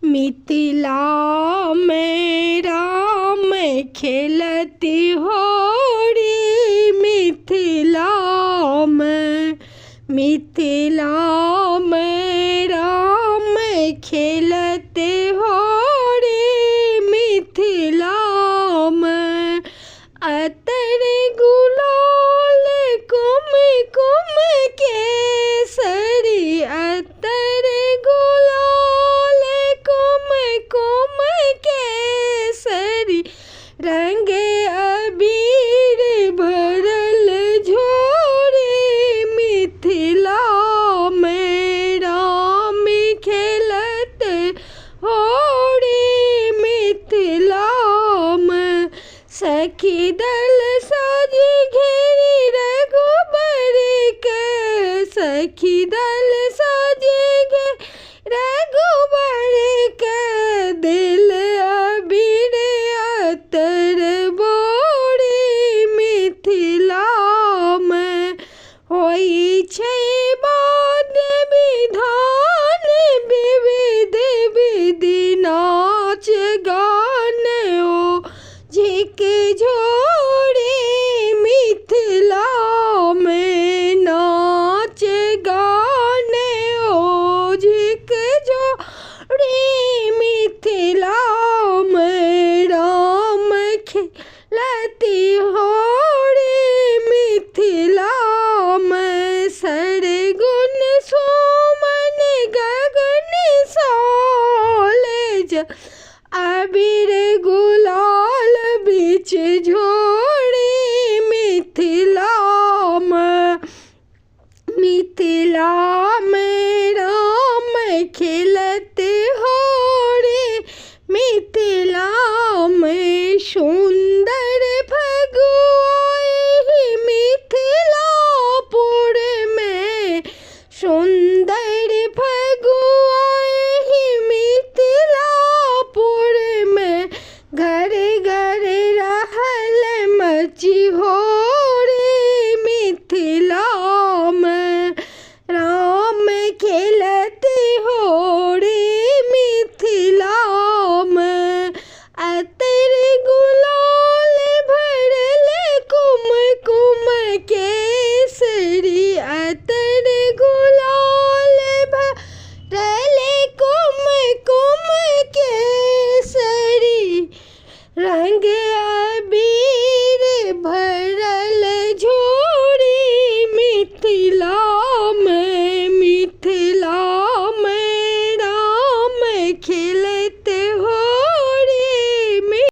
मिथिला में राम खेलती होरी, मिथिला में राम खेलते होरी, मिथिला में अतर गुलाल कुम कुम केसरी, अतर गुलाल कुम कुम केसरी, रंगे अबीर भरल झोरी, मिथिला में राम खेलते होरी, मिथिला में सखी दल साजी घेरी रघुबर के, सखी दल साजी घेरी रघुबर के, दिल अबीर अतर बोरी, मिथिला में होई छै बाद विधान, विविध विधि नाच गान ओ झिक झोरी, मिथिला में नाच गान ओ झिक झोरी, मिथिला में राम खेलती होरी, मिथिला में सरगुन सुमन गगन सालेज अबीर